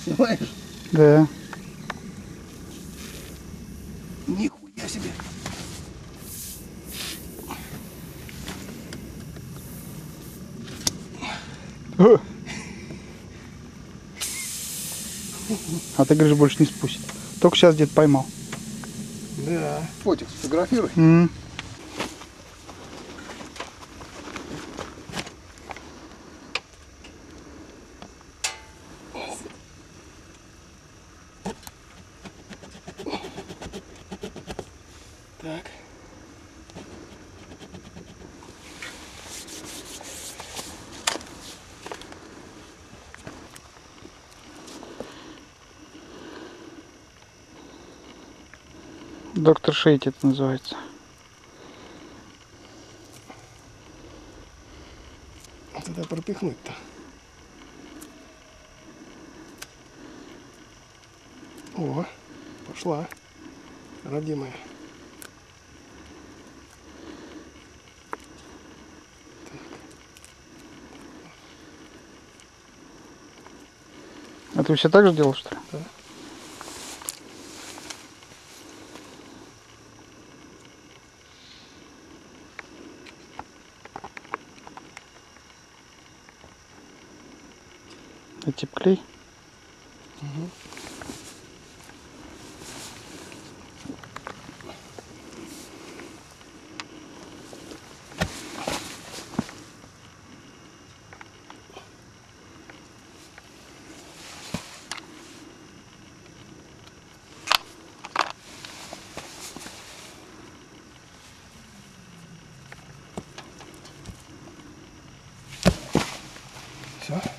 Снимаешь? Да. Нихуя себе. А ты говоришь, больше не спустит. Только сейчас где-то поймал. Да. Фотик сфотографируй. Так. Доктор Шейт это называется. Туда пропихнуть-то. О, пошла, родимая. А ты все так же делал, что ли? Да. Это тип клей? Угу. Все.